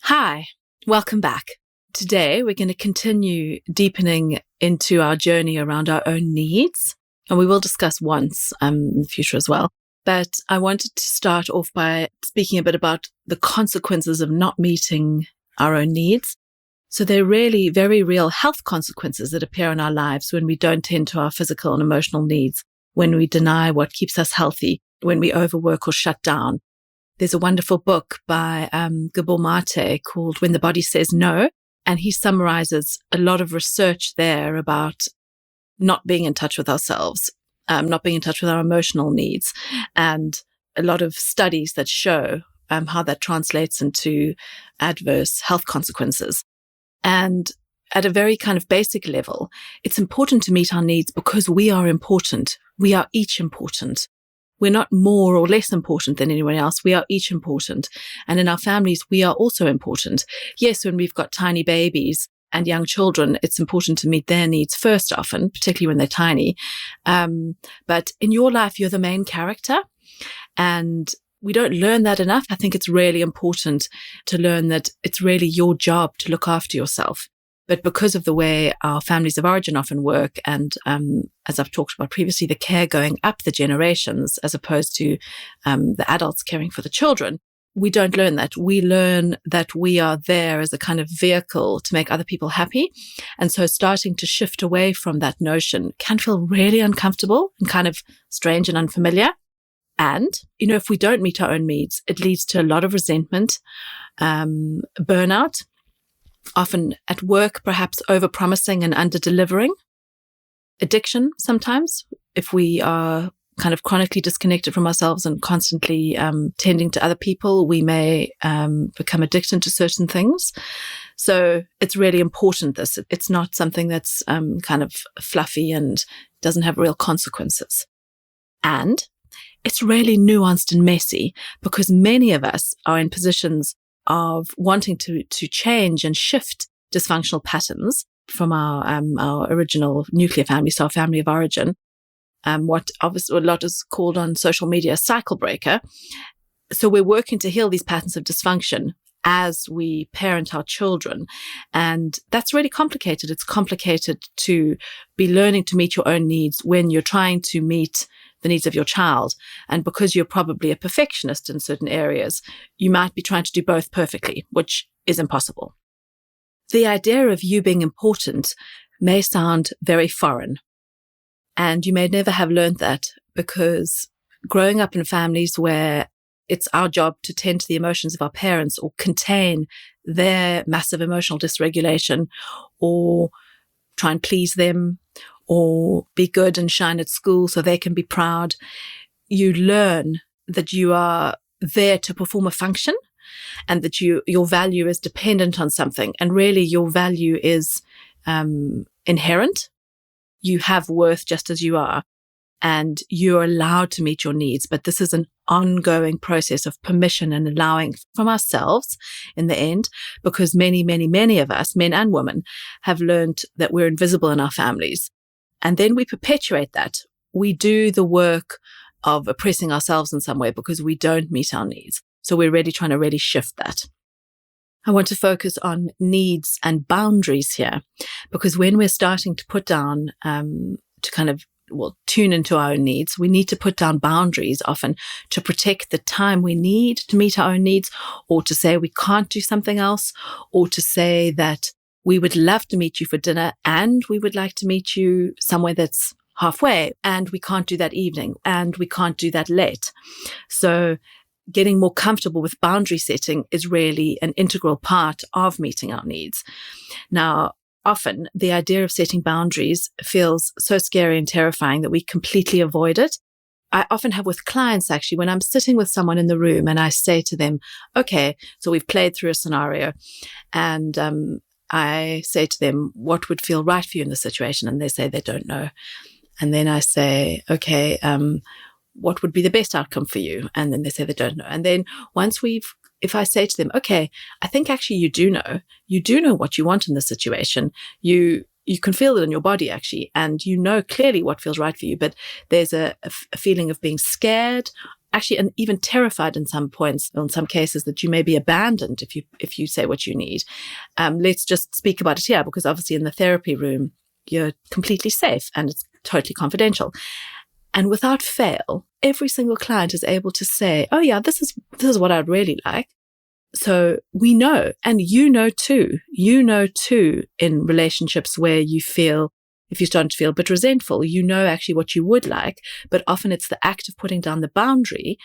Hi, welcome back. Today, we're going to continue deepening into our journey around our own needs, and we will discuss wants in the future as well. But I wanted to start off by speaking a bit about the consequences of not meeting our own needs. So they're really very real health consequences that appear in our lives when we don't tend to our physical and emotional needs, when we deny what keeps us healthy, when we overwork or shut down. There's a wonderful book by Gabor Mate called When the Body Says No, and he summarizes a lot of research there about not being in touch with ourselves, not being in touch with our emotional needs, and a lot of studies that show how that translates into adverse health consequences. And at a very kind of basic level, it's important to meet our needs because we are important. We are each important. We're not more or less important than anyone else. We are each important. And in our families, we are also important. Yes, when we've got tiny babies and young children, it's important to meet their needs first often, particularly when they're tiny. But in your life, you're the main character. And we don't learn that enough. I think it's really important to learn that it's really your job to look after yourself. But because of the way our families of origin often work, and as I've talked about previously, the care going up the generations as opposed to the adults caring for the children, we don't learn that. We learn that we are there as a kind of vehicle to make other people happy. And so starting to shift away from that notion can feel really uncomfortable and kind of strange and unfamiliar. And, if we don't meet our own needs, it leads to a lot of resentment, burnout, often at work, perhaps over-promising and under-delivering. Addiction sometimes, if we are kind of chronically disconnected from ourselves and constantly tending to other people, we may become addicted to certain things. So it's really important, this. It's not something that's kind of fluffy and doesn't have real consequences. And it's really nuanced and messy because many of us are in positions of wanting to change and shift dysfunctional patterns from our original nuclear family, so our family of origin, what obviously a lot is called on social media a cycle breaker. So we're working to heal these patterns of dysfunction as we parent our children. And that's really complicated. It's complicated to be learning to meet your own needs when you're trying to meet the needs of your child. And because you're probably a perfectionist in certain areas, you might be trying to do both perfectly, which is impossible. The idea of you being important may sound very foreign. And you may never have learned that because growing up in families where it's our job to tend to the emotions of our parents or contain their massive emotional dysregulation or try and please them or be good and shine at school so they can be proud, you learn that you are there to perform a function and that your value is dependent on something. And really your value is inherent. You have worth just as you are. And you're allowed to meet your needs. But this is an ongoing process of permission and allowing from ourselves in the end, because many, many, many of us, men and women, have learned that we're invisible in our families. And then we perpetuate that. We do the work of oppressing ourselves in some way because we don't meet our needs. So we're really trying to really shift that. I want to focus on needs and boundaries here, because when we're starting to put down, to kind of tune into our own needs, we need to put down boundaries often to protect the time we need to meet our own needs, or to say we can't do something else, or to say that we would love to meet you for dinner and we would like to meet you somewhere that's halfway, and we can't do that evening, and we can't do that late. So getting more comfortable with boundary setting is really an integral part of meeting our needs. Now, often the idea of setting boundaries feels so scary and terrifying that we completely avoid it. I often have with clients, actually, when I'm sitting with someone in the room and I say to them, okay, so we've played through a scenario, and I say to them, what would feel right for you in the situation? And they say they don't know. And then I say, okay, what would be the best outcome for you? And then they say they don't know. And then if I say to them, okay, I think actually you do know what you want in this situation. You can feel it in your body, actually, and you know clearly what feels right for you, but there's a feeling of being scared actually, and even terrified in some points, in some cases, that you may be abandoned if you say what you need. Let's just speak about it here, because obviously in the therapy room, you're completely safe and it's totally confidential. And without fail, every single client is able to say, oh yeah, this is what I'd really like. So we know, and you know too in relationships where you feel, if you're starting to feel a bit resentful, you know actually what you would like, but often it's the act of putting down the boundary,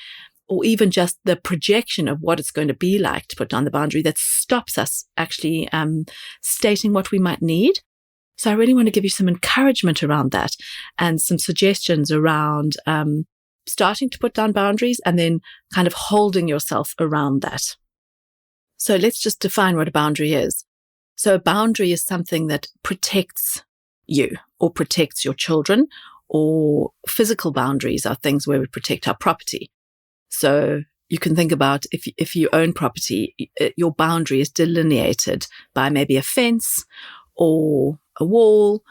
or even just the projection of what it's going to be like to put down the boundary, that stops us actually stating what we might need. So I really want to give you some encouragement around that and some suggestions around starting to put down boundaries and then kind of holding yourself around that. So let's just define what a boundary is. So a boundary is something that protects you or protects your children, or physical boundaries are things where we protect our property. So you can think about if you own property, your boundary is delineated by maybe a fence or a wall,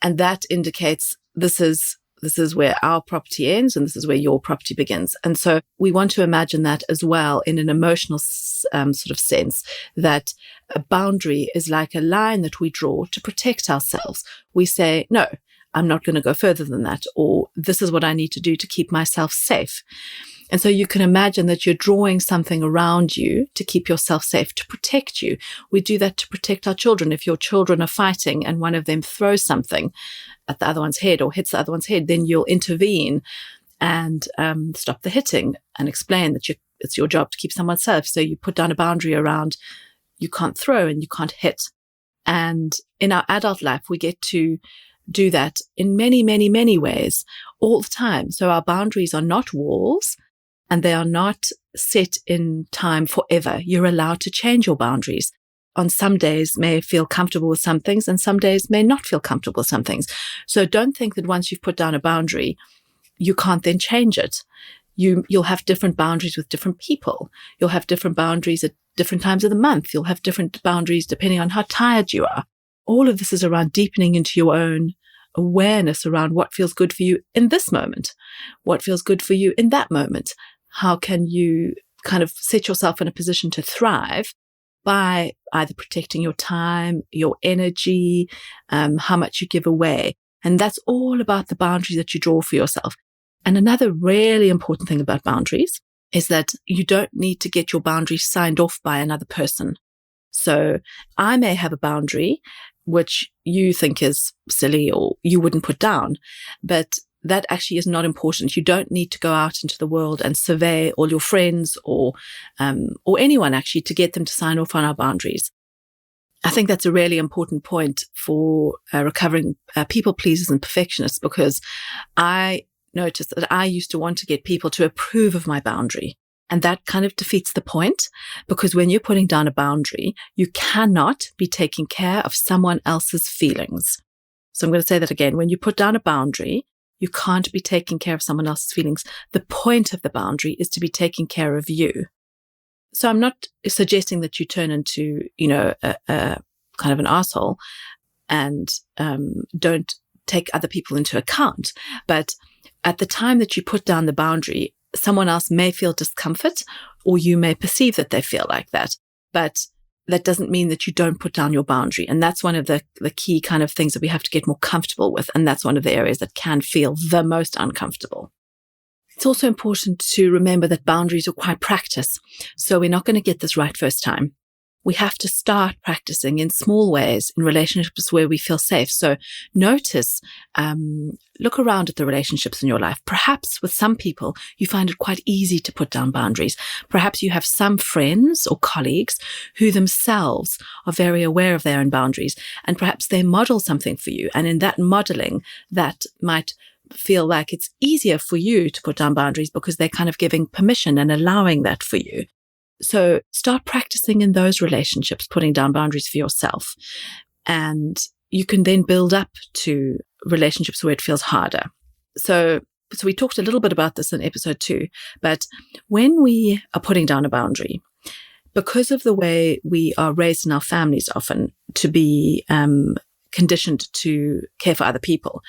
and that indicates this is where our property ends and this is where your property begins. And so we want to imagine that as well in an emotional sort of sense, that a boundary is like a line that we draw to protect ourselves. We say, no, I'm not going to go further than that, or this is what I need to do to keep myself safe. And so you can imagine that you're drawing something around you to keep yourself safe, to protect you. We do that to protect our children. If your children are fighting and one of them throws something at the other one's head or hits the other one's head, then you'll intervene and stop the hitting and explain that it's your job to keep someone safe. So you put down a boundary around you can't throw and you can't hit. And in our adult life, we get to do that in many, many, many ways all the time. So our boundaries are not walls, and they are not set in time forever. You're allowed to change your boundaries. On some days may feel comfortable with some things, and some days may not feel comfortable with some things. So don't think that once you've put down a boundary, you can't then change it. You'll have different boundaries with different people. You'll have different boundaries at different times of the month. You'll have different boundaries depending on how tired you are. All of this is around deepening into your own awareness around what feels good for you in this moment, what feels good for you in that moment. How can you kind of set yourself in a position to thrive by either protecting your time, your energy, how much you give away. And that's all about the boundaries that you draw for yourself. And another really important thing about boundaries is that you don't need to get your boundaries signed off by another person. So I may have a boundary which you think is silly or you wouldn't put down, but that actually is not important. You don't need to go out into the world and survey all your friends or anyone actually to get them to sign off on our boundaries. I think that's a really important point for recovering people pleasers and perfectionists, because I noticed that I used to want to get people to approve of my boundary. And that kind of defeats the point, because when you're putting down a boundary, you cannot be taking care of someone else's feelings. So I'm going to say that again. When you put down a boundary, you can't be taking care of someone else's feelings. The point of the boundary is to be taking care of you. So I'm not suggesting that you turn into, a kind of an asshole and don't take other people into account. But at the time that you put down the boundary, someone else may feel discomfort, or you may perceive that they feel like that. But that doesn't mean that you don't put down your boundary. And that's one of the key kind of things that we have to get more comfortable with. And that's one of the areas that can feel the most uncomfortable. It's also important to remember that boundaries require practice. So we're not going to get this right first time. We have to start practicing in small ways in relationships where we feel safe. So notice, look around at the relationships in your life. Perhaps with some people, you find it quite easy to put down boundaries. Perhaps you have some friends or colleagues who themselves are very aware of their own boundaries, and perhaps they model something for you. And in that modeling, that might feel like it's easier for you to put down boundaries because they're kind of giving permission and allowing that for you. So start practicing in those relationships, putting down boundaries for yourself. And you can then build up to relationships where it feels harder. So we talked a little bit about this in episode 2, but when we are putting down a boundary, because of the way we are raised in our families often to be conditioned to care for other people,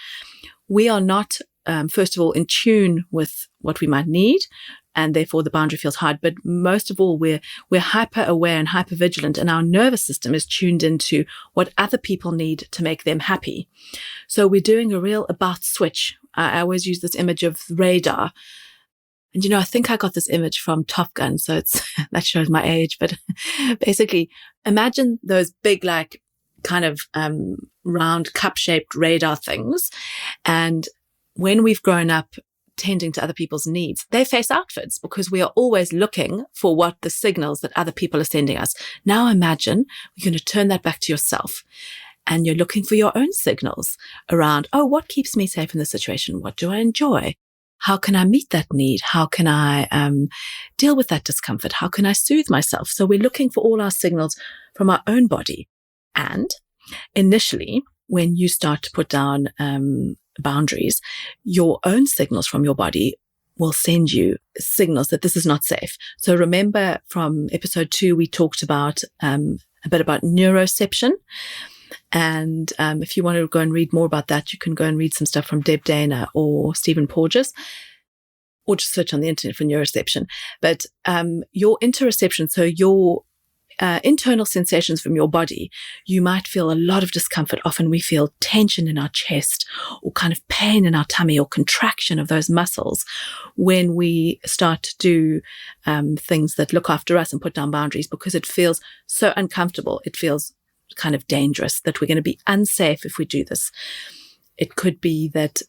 we are not, first of all, in tune with what we might need, and therefore the boundary feels hard. But most of all, we're hyper aware and hyper vigilant, and our nervous system is tuned into what other people need to make them happy. So we're doing a real about switch. I always use this image of radar. And, I think I got this image from Top Gun, so that shows my age. But basically, imagine those big, kind of round cup-shaped radar things. And when we've grown up tending to other people's needs, they face outwards because we are always looking for what the signals that other people are sending us. Now imagine we're going to turn that back to yourself. And you're looking for your own signals around, what keeps me safe in this situation? What do I enjoy? How can I meet that need? How can I deal with that discomfort? How can I soothe myself? So we're looking for all our signals from our own body. And initially, when you start to put down boundaries, your own signals from your body will send you signals that this is not safe. So remember from episode 2, we talked about a bit about neuroception. And if you want to go and read more about that, you can go and read some stuff from Deb Dana or Stephen Porges, or just search on the internet for neuroception. But your interoception, so your internal sensations from your body, you might feel a lot of discomfort. Often we feel tension in our chest or kind of pain in our tummy or contraction of those muscles when we start to do things that look after us and put down boundaries, because it feels so uncomfortable. It feels kind of dangerous, that we're going to be unsafe if we do this. It could be that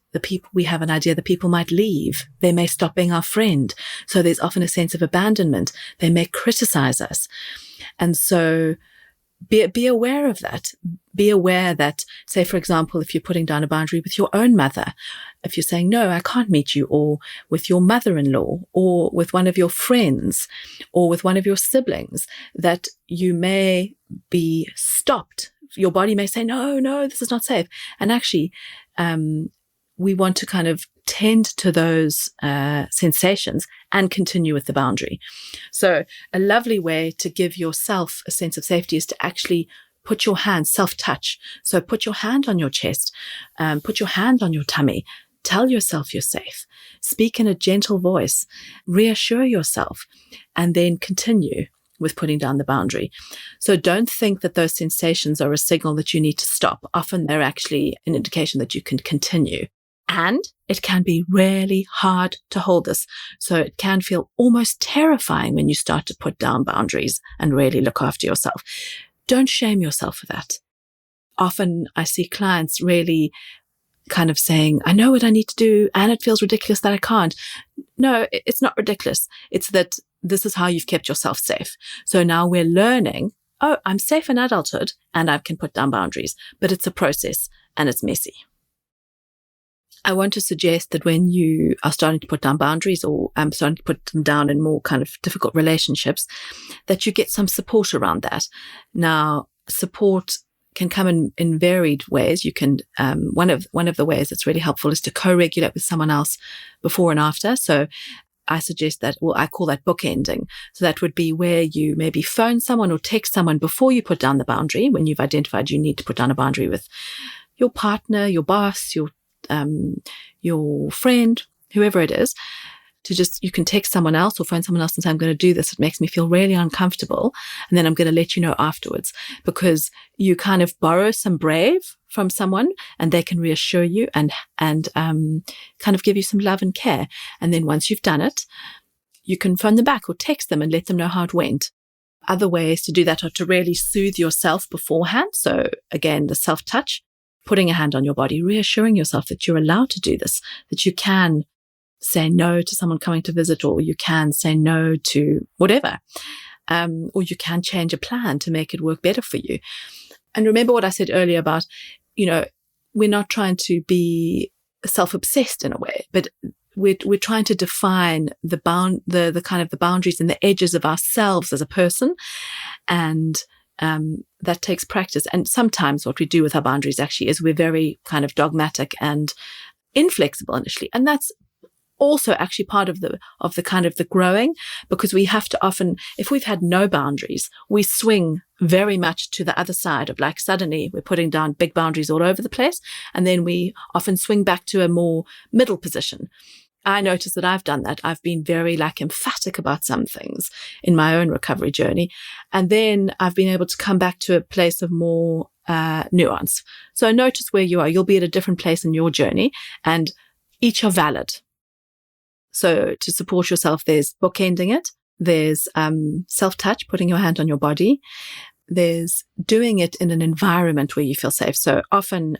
we have an idea that people might leave. They may stop being our friend. So there's often a sense of abandonment. They may criticize us. And so be aware of that. Be aware that, say, for example, if you're putting down a boundary with your own mother, if you're saying, no, I can't meet you, or with your mother-in-law, or with one of your friends, or with one of your siblings, that you may be stopped. Your body may say, no, this is not safe. And actually, we want to kind of tend to those sensations and continue with the boundary. So a lovely way to give yourself a sense of safety is to actually put your hand, self-touch. So put your hand on your chest, put your hand on your tummy. Tell yourself you're safe. Speak in a gentle voice. Reassure yourself, and then continue with putting down the boundary. So don't think that those sensations are a signal that you need to stop. Often they're actually an indication that you can continue. And it can be really hard to hold this. So it can feel almost terrifying when you start to put down boundaries and really look after yourself. Don't shame yourself for that. Often I see clients really kind of saying, I know what I need to do, and it feels ridiculous that I can't. No, it's not ridiculous. It's that this is how you've kept yourself safe. So now we're learning, I'm safe in adulthood and I can put down boundaries, but it's a process and it's messy. I want to suggest that when you are starting to put down boundaries, or starting to put them down in more kind of difficult relationships, that you get some support around that. Now, support can come in varied ways. You can, one of the ways that's really helpful is to co-regulate with someone else before and after. So I suggest that, I call that bookending. So that would be where you maybe phone someone or text someone before you put down the boundary, when you've identified you need to put down a boundary with your partner, your boss, your friend, whoever it is, you can text someone else or phone someone else and say, I'm going to do this. It makes me feel really uncomfortable. And then I'm going to let you know afterwards, because you kind of borrow some brave from someone and they can reassure you and kind of give you some love and care. And then once you've done it, you can phone them back or text them and let them know how it went. Other ways to do that are to really soothe yourself beforehand. So again, the self-touch, putting a hand on your body, reassuring yourself that you're allowed to do this, that you can say no to someone coming to visit, or you can say no to whatever, or you can change a plan to make it work better for you. And remember what I said earlier about, we're not trying to be self-obsessed in a way, but we're trying to define the kind of the boundaries and the edges of ourselves as a person, and that takes practice. And sometimes what we do with our boundaries actually is we're very kind of dogmatic and inflexible initially, and that's also actually part of the kind of the growing, because we have to often, if we've had no boundaries, we swing very much to the other side of, like, suddenly we're putting down big boundaries all over the place, and then we often swing back to a more middle position. I noticed that I've done that. I've been very emphatic about some things in my own recovery journey. And then I've been able to come back to a place of more nuance. So notice where you are. You'll be at a different place in your journey, and each are valid. So to support yourself, there's bookending it. There's self-touch, putting your hand on your body. There's doing it in an environment where you feel safe. So often,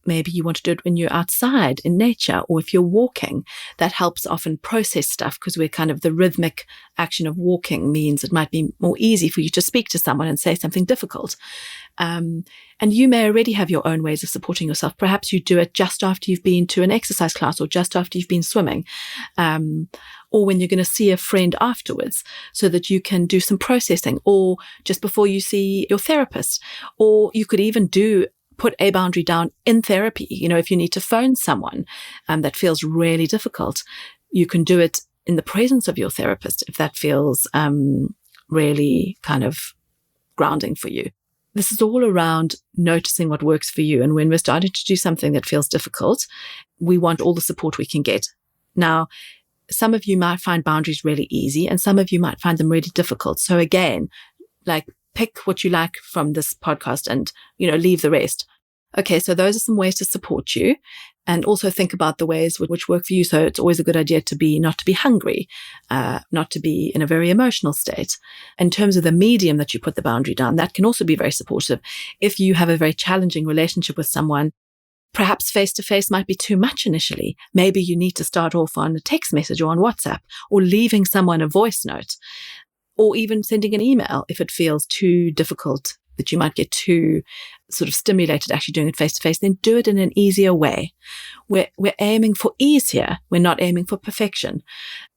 maybe you want to do it when you're outside in nature, or if you're walking. That helps often process stuff, because we're kind of the rhythmic action of walking means it might be more easy for you to speak to someone and say something difficult. And you may already have your own ways of supporting yourself. Perhaps you do it just after you've been to an exercise class, or just after you've been swimming, or when you're going to see a friend afterwards, so that you can do some processing, or just before you see your therapist. Or you could even put a boundary down in therapy. If you need to phone someone that feels really difficult, you can do it in the presence of your therapist if that feels really kind of grounding for you. This is all around noticing what works for you. And when we're starting to do something that feels difficult, we want all the support we can get. Now, some of you might find boundaries really easy, and some of you might find them really difficult. So again, pick what you like from this podcast and, leave the rest. Okay, so those are some ways to support you, and also think about the ways which work for you. So it's always a good idea not to be hungry, not to be in a very emotional state. In terms of the medium that you put the boundary down, that can also be very supportive. If you have a very challenging relationship with someone, perhaps face-to-face might be too much initially. Maybe you need to start off on a text message or on WhatsApp, or leaving someone a voice note, or even sending an email if it feels too difficult, that you might get too sort of stimulated actually doing it face-to-face. Then do it in an easier way. We're aiming for ease here. We're not aiming for perfection.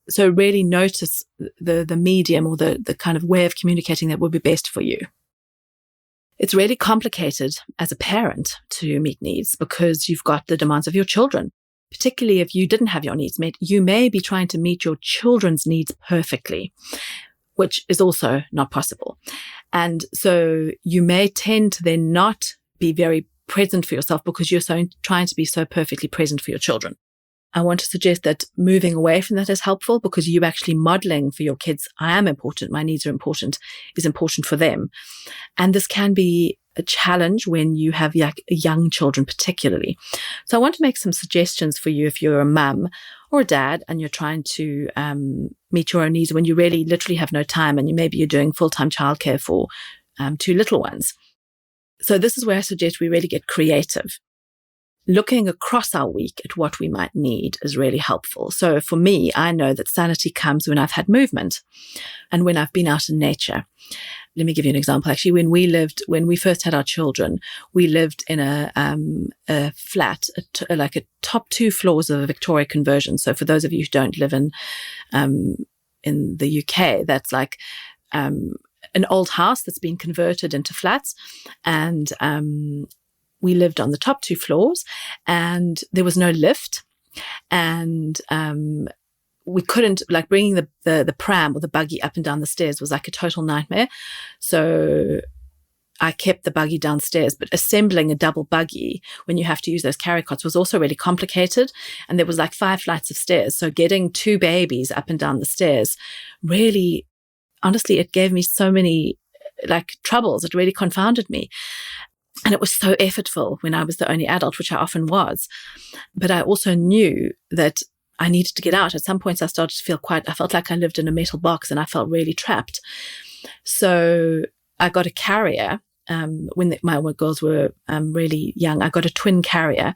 So really notice the medium, or the kind of way of communicating that would be best for you. It's really complicated as a parent to meet needs, because you've got the demands of your children. Particularly if you didn't have your needs met, you may be trying to meet your children's needs perfectly, which is also not possible. And so you may tend to then not be very present for yourself, because you're trying to be so perfectly present for your children. I want to suggest that moving away from that is helpful, because you actually modeling for your kids, I am important, my needs are important, is important for them. And this can be a challenge when you have young children particularly. So I want to make some suggestions for you if you're a mum or a dad and you're trying to meet your own needs when you really literally have no time, and maybe you're doing full-time childcare for 2 little ones. So this is where I suggest we really get creative. Looking across our week at what we might need is really helpful. So for me, I know that sanity comes when I've had movement and when I've been out in nature. Let me give you an example. Actually, when we first had our children, we lived in a flat, like a top 2 floors of a Victoria conversion. So for those of you who don't live in the UK, that's like an old house that's been converted into flats, and we lived on the top 2 floors, and there was no lift, and we couldn't, bringing the pram or the buggy up and down the stairs was like a total nightmare. So I kept the buggy downstairs, but assembling a double buggy when you have to use those carry cots was also really complicated. And there was 5 flights of stairs. So getting 2 babies up and down the stairs really, honestly, it gave me so many troubles. It really confounded me. And it was so effortful when I was the only adult, which I often was. But I also knew that I needed to get out. At some points, I started to feel I felt like I lived in a metal box, and I felt really trapped. So I got a carrier. When my girls were really young, I got a twin carrier,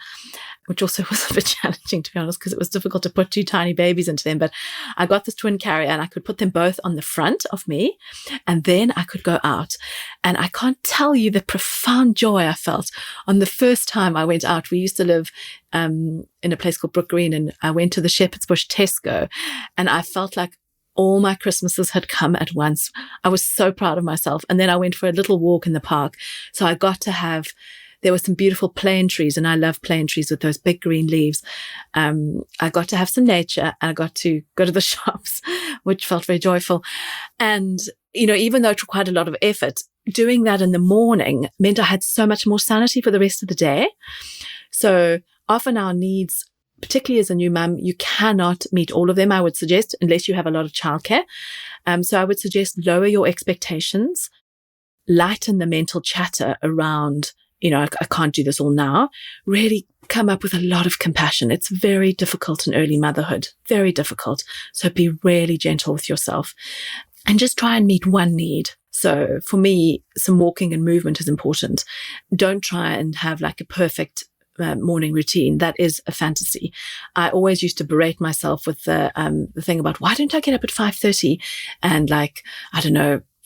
which also was a bit challenging, to be honest, because it was difficult to put 2 tiny babies into them. But I got this twin carrier, and I could put them both on the front of me, and then I could go out. And I can't tell you the profound joy I felt on the first time I went out. We used to live in a place called Brook Green, and I went to the Shepherd's Bush Tesco, and I felt like all my Christmases had come at once. I was so proud of myself. And then I went for a little walk in the park. So I got to there were some beautiful plane trees, and I love plane trees with those big green leaves. I got to have some nature, and I got to go to the shops, which felt very joyful. And, even though it required a lot of effort, doing that in the morning meant I had so much more sanity for the rest of the day. So often our needs particularly as a new mum, you cannot meet all of them, I would suggest, unless you have a lot of childcare. So I would suggest lower your expectations, lighten the mental chatter around, I can't do this all now. Really come up with a lot of compassion. It's very difficult in early motherhood, very difficult. So be really gentle with yourself and just try and meet one need. So for me, some walking and movement is important. Don't try and have like a perfect morning routine. That is a fantasy. I always used to berate myself with the thing about, why don't I get up at 5:30 and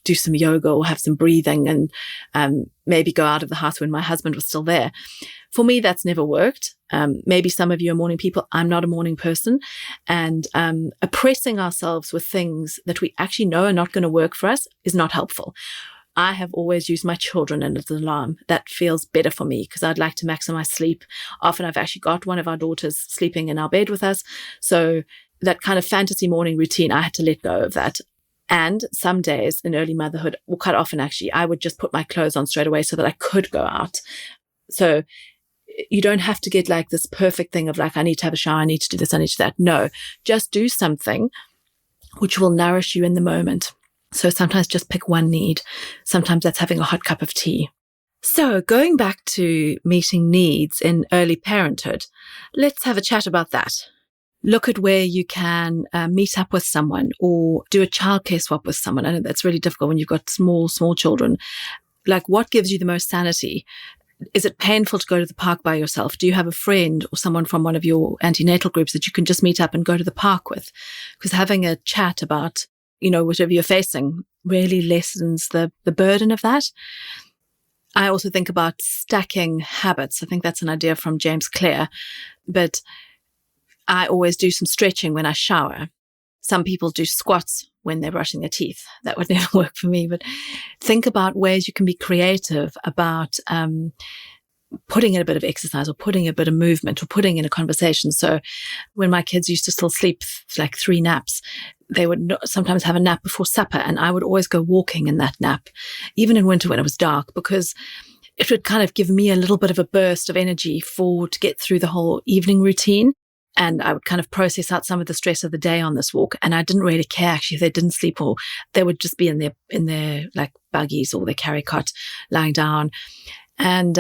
do some yoga or have some breathing and maybe go out of the house when my husband was still there. For me, that's never worked. Maybe some of you are morning people. I'm not a morning person. And oppressing ourselves with things that we actually know are not going to work for us is not helpful. I have always used my children as an alarm. That feels better for me because I'd like to maximize sleep. Often I've actually got one of our daughters sleeping in our bed with us. So that kind of fantasy morning routine, I had to let go of that. And some days in early motherhood, or quite often actually, I would just put my clothes on straight away so that I could go out. So you don't have to get like this perfect thing of like, I need to have a shower, I need to do this, I need to do that. No, just do something which will nourish you in the moment. So sometimes just pick one need. Sometimes that's having a hot cup of tea. So going back to meeting needs in early parenthood, let's have a chat about that. Look at where you can meet up with someone or do a childcare swap with someone. I know that's really difficult when you've got small children. Like, what gives you the most sanity? Is it painful to go to the park by yourself? Do you have a friend or someone from one of your antenatal groups that you can just meet up and go to the park with? Because having a chat about, whatever you're facing really lessens the burden of that. I also think about stacking habits. I think that's an idea from James Clear. But I always do some stretching when I shower. Some people do squats when they're brushing their teeth. That would never work for me. But think about ways you can be creative about putting in a bit of exercise or putting a bit of movement or putting in a conversation. So when my kids used to still sleep like 3 naps, they would sometimes have a nap before supper, and I would always go walking in that nap, even in winter when it was dark, because it would kind of give me a little bit of a burst of energy to get through the whole evening routine. And I would kind of process out some of the stress of the day on this walk. And I didn't really care actually if they didn't sleep, or they would just be in their like buggies or their carry cot lying down. And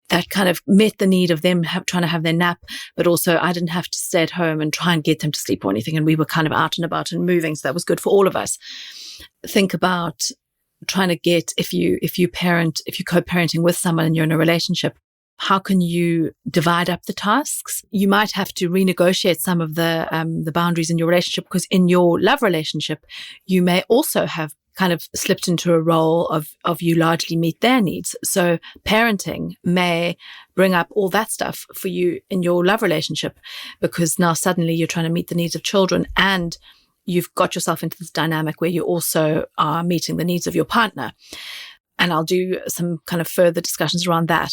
that kind of met the need of them trying to have their nap, but also I didn't have to stay at home and try and get them to sleep or anything. And we were kind of out and about and moving. So that was good for all of us. Think about trying to get, if you co-parenting with someone and you're in a relationship, how can you divide up the tasks? You might have to renegotiate some of the boundaries in your relationship, because in your love relationship, you may also have kind of slipped into a role of you largely meet their needs. So parenting may bring up all that stuff for you in your love relationship, because now suddenly you're trying to meet the needs of children and you've got yourself into this dynamic where you also are meeting the needs of your partner. And I'll do some kind of further discussions around that,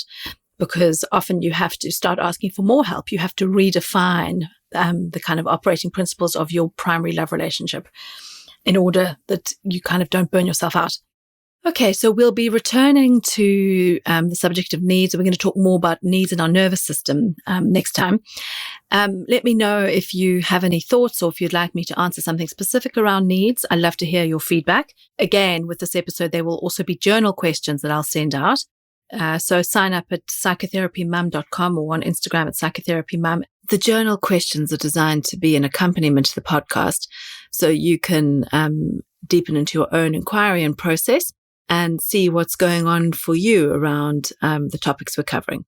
because often you have to start asking for more help. You have to redefine the kind of operating principles of your primary love relationship in order that you kind of don't burn yourself out. Okay, so we'll be returning to the subject of needs. We're going to talk more about needs in our nervous system next time. Let me know if you have any thoughts or if you'd like me to answer something specific around needs. I'd love to hear your feedback. Again, with this episode, there will also be journal questions that I'll send out. So sign up at psychotherapymum.com or on Instagram at psychotherapymum. The journal questions are designed to be an accompaniment to the podcast, so you can deepen into your own inquiry and process and see what's going on for you around the topics we're covering.